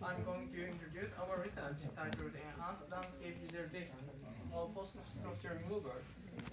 I'm going to introduce our research titled Enhanced Landscape Visualization of Post-Structure Removal,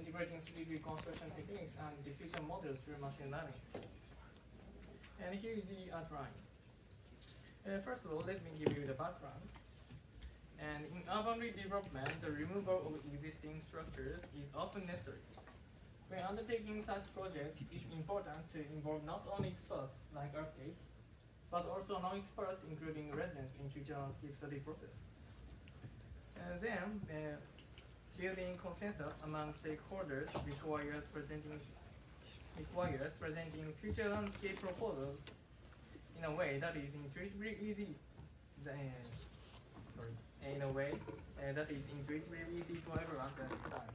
Integrating 3D Reconstruction Techniques and Diffusion Models through Machine Learning. And here is the outline. First of all, let me give you the background. And in urban redevelopment, the removal of existing structures is often necessary. When undertaking such projects, it's important to involve not only experts like architects, but also non-experts, including residents in future landscape study process. And then, building consensus among stakeholders requires presenting future landscape proposals in a way that is intuitively easy. In a way that is intuitively easy to everyone to understand.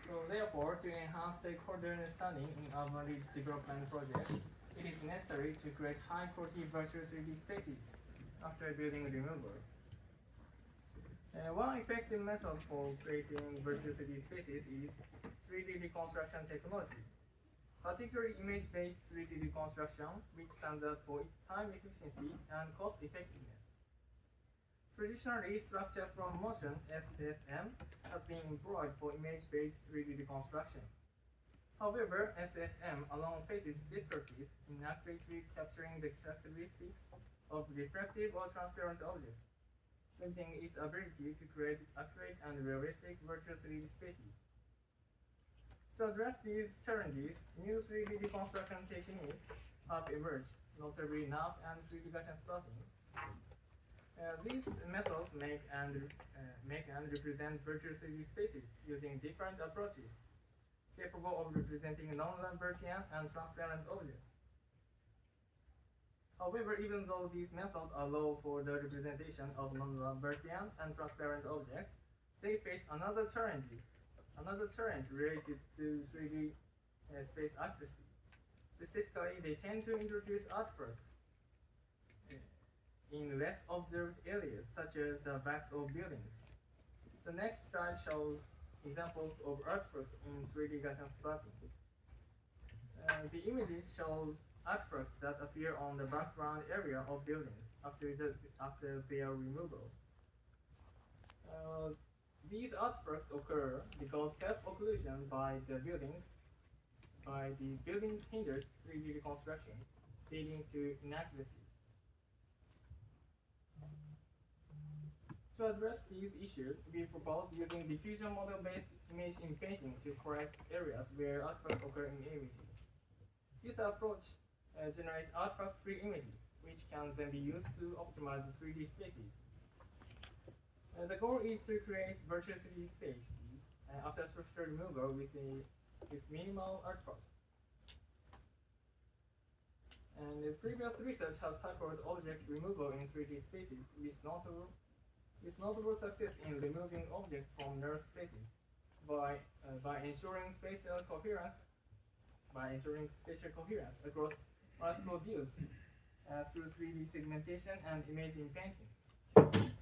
So therefore, to enhance stakeholder understanding in urban development projects, it is necessary to create high-quality virtual 3D spaces after building removal. One effective method for creating virtual 3D spaces is 3D reconstruction technology, particularly image-based 3D reconstruction, which stands out for its time efficiency and cost effectiveness. Traditionally, structure from motion (SFM) has been employed for image-based 3D reconstruction. However, SFM alone faces difficulties in accurately capturing the characteristics of reflective or transparent objects, limiting its ability to create accurate and realistic virtual 3D spaces. To address these challenges, new 3D reconstruction techniques have emerged, notably NAF and 3D Gaussian splatting. These methods make and represent virtual 3D spaces using different approaches, capable of representing non-Lambertian and transparent objects. However, even though these methods allow for the representation of non-Lambertian and transparent objects, they face another challenge related to 3D space accuracy. Specifically, they tend to introduce artifacts in less observed areas, such as the backs of buildings. The next slide shows examples of artifacts in 3D Gaussian splatting. The images shows artifacts that appear on the background area of buildings after their removal. These artifacts occur because self-occlusion by the buildings hinders 3D reconstruction, leading to inaccuracies. To address these issues, we propose using diffusion model-based image in painting to correct areas where artifacts occur in images. This approach generates artifact-free images, which can then be used to optimize the 3D spaces. The goal is to create virtual 3D spaces after structure removal with minimal artifacts. And the previous research has tackled object removal in 3D spaces with notable success in removing objects from null spaces by ensuring spatial coherence across multiple views through 3D segmentation and image in painting.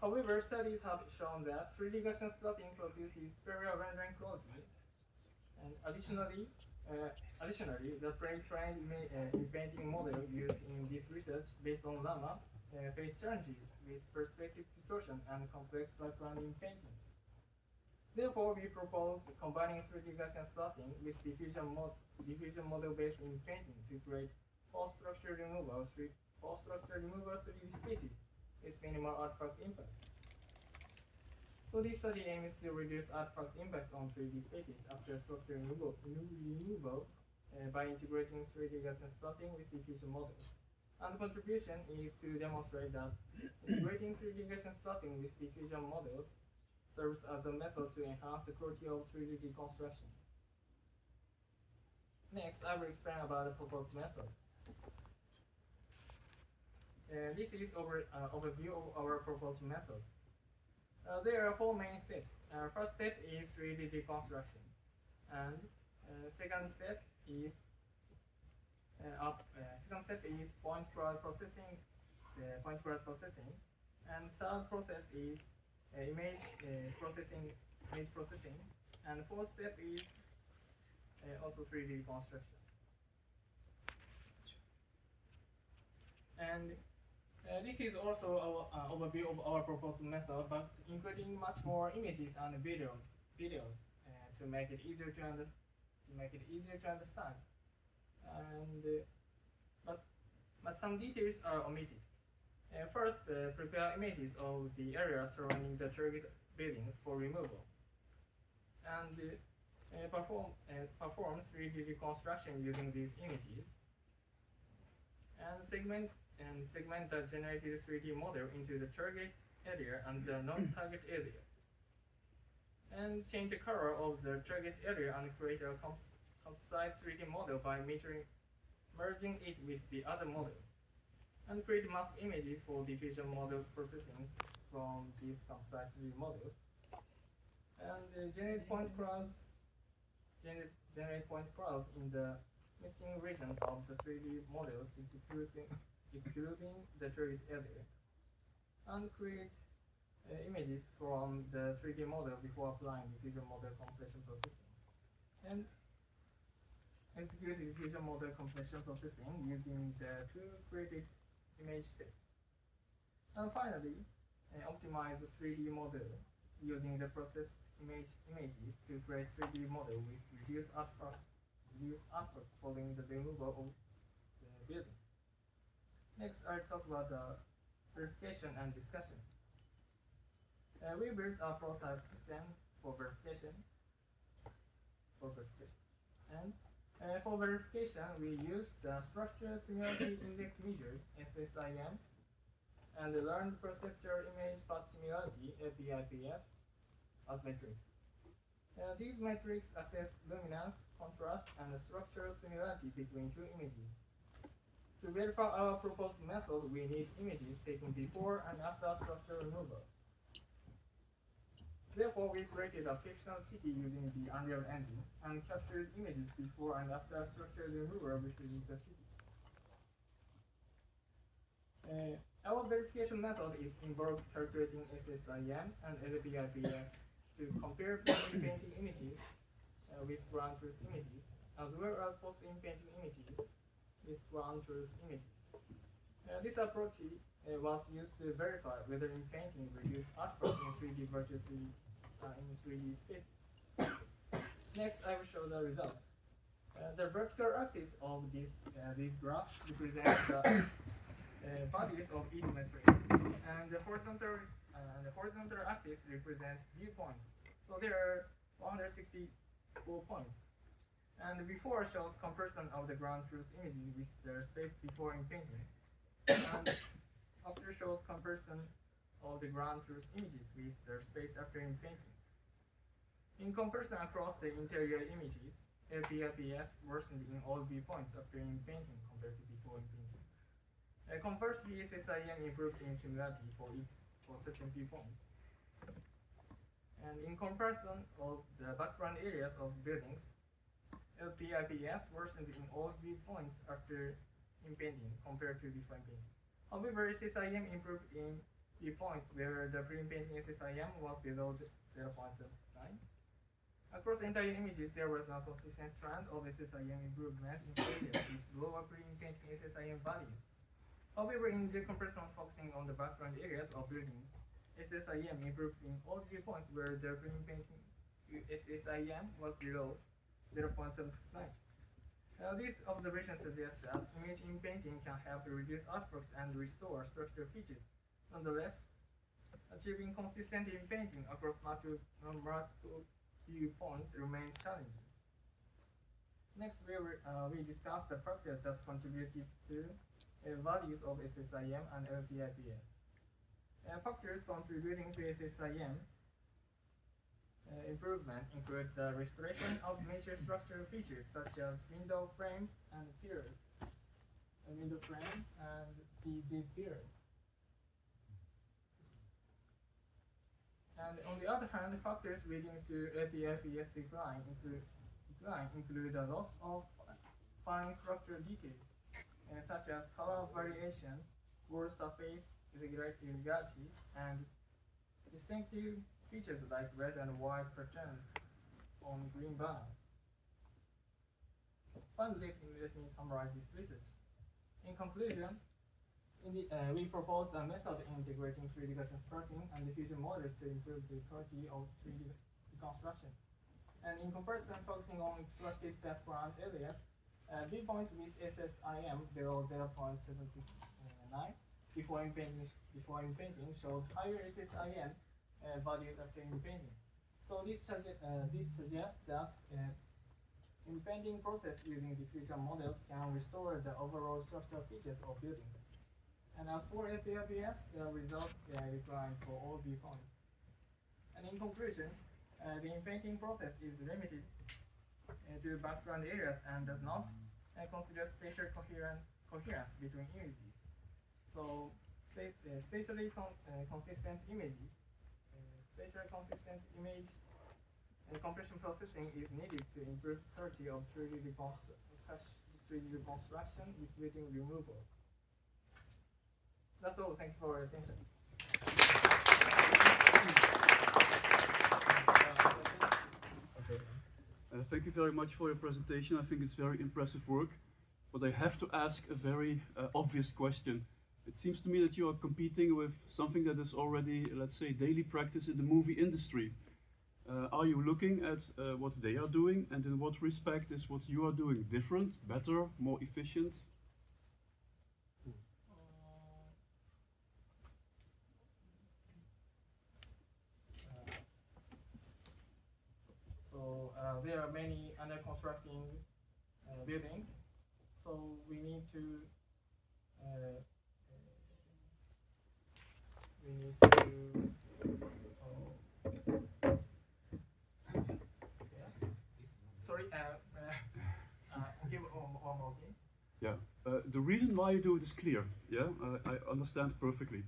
However, studies have shown that 3D Gaussian splatting produces superior rendering quality, and additionally, the pre-trained in painting model used in this research based on Llama face challenges with perspective distortion and complex background in painting. Therefore, we propose combining 3D Gaussian splatting with diffusion model-based in painting to create post-structure removal 3D spaces with minimal artifact impact. So this study aims to reduce artifact impact on 3D spaces after structure removal by integrating 3D Gaussian splatting with diffusion models. And the contribution is to demonstrate that integrating 3D Gaussian splatting with diffusion models serves as a method to enhance the quality of 3D reconstruction. Next, I will explain about the proposed method. This is overview of our proposed methods. There are four main steps. First step is 3D reconstruction, and second step is point cloud processing, and third process is image processing, and fourth step is also 3D reconstruction. And This is also our overview of our proposed method, but including much more images and videos to make it easier to understand. And but some details are omitted. First, prepare images of the area surrounding the target buildings for removal, and perform 3D reconstruction using these images, and segment the generated 3D model into the target area and the non-target area, and change the color of the target area and create a composite 3D model by merging it with the other model, and create mask images for diffusion model processing from these composite 3D models, and generate point clouds in the missing region of the 3D models, excluding the target area, and create images from the 3D model before applying diffusion model compression processing, and execute diffusion model compression processing using the two created image sets. And finally, optimize the 3D model using the processed images to create 3D model with reduced artifacts following the removal of the building. Next, I'll talk about the verification and discussion. We built a prototype system for verification. And for verification, we used the Structure Similarity Index Measure (SSIM) and the Learned Perceptual Image Path Similarity (LPIPS) as metrics. These metrics assess luminance, contrast, and structural similarity between two images. To verify our proposed method, we need images taken before and after structure removal. Therefore, we created a fictional city using the Unreal Engine and captured images before and after structure removal within the city. Our verification method involves calculating SSIM and LPIPS to compare post-in-painting images with ground truth images, as well as post-in-painting images with ground truth images. This approach was used to verify whether in-painting reduced artwork in 3D versus in 3D spaces. Next, I will show the results. The vertical axis of these graphs represents the values of each metric, and the horizontal axis represents viewpoints. So there are 164 points. And before shows comparison of the ground truth images with their space before in painting, and after shows comparison of the ground truth images with their space after in painting. In comparison across the interior images, LPIPS worsened in all viewpoints after in painting compared to before in painting. Conversely, SSIM improved in similarity for certain viewpoints. And in comparison of the background areas of buildings, LPIPS worsened in all viewpoints after in painting compared to before in painting. However, SSIM improved in viewpoints where the pre-painting SSIM was below 0.79. Across entire images, there was no consistent trend of SSIM improvement in areas with lower pre-painting SSIM values. However, in the comparison focusing on the background areas of buildings, SSIM improved in all viewpoints where the pre-painting SSIM was below 0.769. This observation suggests that image in painting can help reduce artworks and restore structural features. Nonetheless, achieving consistency in painting across multiple viewpoints remains challenging. Next, we discuss the factors that contributed to values of SSIM and LPIPS. Factors contributing to SSIM improvement include the restoration of major structural features such as window frames and piers, these piers. And on the other hand, factors leading to LPIPS decline include the loss of fine structural details, such as color variations, wall surface irregularities, and distinctive features like red and white patterns on green banners. Finally, let me summarize this research. In conclusion, We proposed a method integrating 3D gaussian splitting and diffusion models to improve the quality of 3D reconstruction. And in comparison, focusing on extracted background areas, viewpoint with SSIM below 0.769 before inpainting showed higher SSIM values after inpainting. So this suggests that inpainting process using diffusion models can restore the overall structural features of buildings. And as for FABS, the result declined for all viewpoints. And in conclusion, the inpainting process is limited to background areas and does not consider spatial coherence between images. So, spatially consistent image compression processing is needed to improve quality of 3D reconstruction with building removal. That's all. Thank you for your attention. Thank you very much for your presentation. I think it's very impressive work. But I have to ask a very obvious question. It seems to me that you are competing with something that is already, let's say, daily practice in the movie industry. Are you looking at what they are doing, and in what respect is what you are doing different, better, more efficient? There are many under constructing buildings, so we need to sorry, give one more thing. Yeah, the reason why you do it is clear. Yeah, I understand perfectly.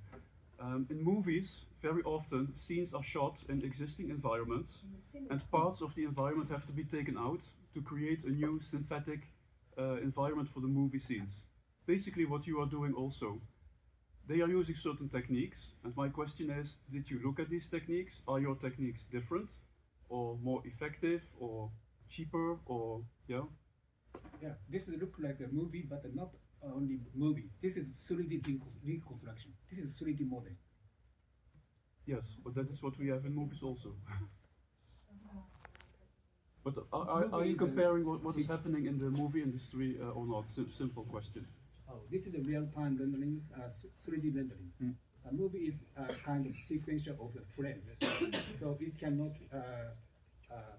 In movies, very often scenes are shot in existing environments, and parts of the environment have to be taken out to create a new synthetic environment for the movie scenes. Basically what you are doing also. They are using certain techniques, and my question is, did you look at these techniques? Are your techniques different, or more effective, or cheaper, or yeah? Yeah, this looks like a movie, but not only movie. This is 3D reconstruction. This is 3D model. Yes, but that is what we have in movies also. But are you comparing what is happening in the movie industry or not? Simple question. Oh, this is a real-time rendering, 3D rendering. A movie is a kind of sequential of the frames, so it cannot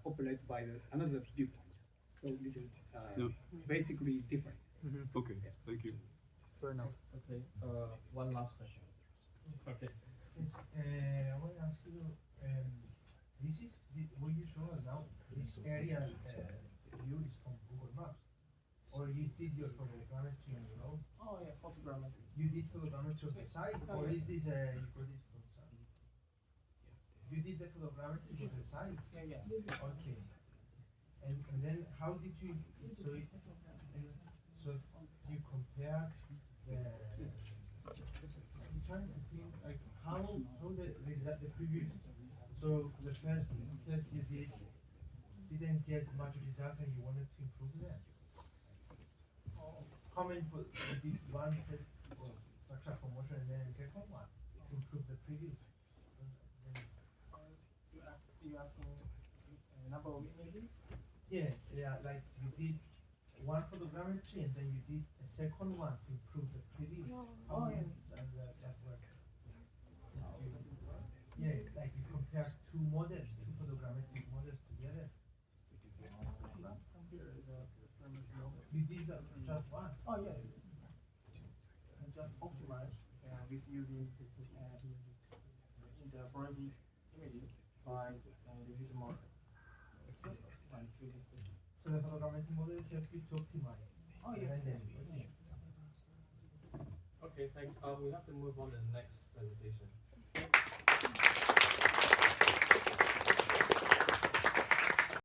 operate by another viewpoint. So this is basically different. Okay, thank you. Fair enough. Okay. One last question. Okay. I want to ask you, this is what you show us now. This area view is from Google Maps, or you did your photogrammetry on your own? Oh yeah, photogrammetry. You did photogrammetry of the site, or is this you got this from some? You did the photogrammetry for the site. Yeah, yes. Okay. And then how did you? So you compare the. I'm trying to think like how the previous. So the first test you didn't get much results and you wanted to improve that. How many you did one test for structure for motion and then the second one to improve the previous? You asking number of images? Yeah, like you did one photogrammetry and then you did a second one to improve the previous. How yeah. does that work? Yeah, like you compare two photogrammetric models together. You did just one. Oh yeah. And just optimize with using the body images by diffusion models. So the photogrammetric model helps you to optimize. Oh yes. Okay. Okay, thanks. We have to move on to the next presentation.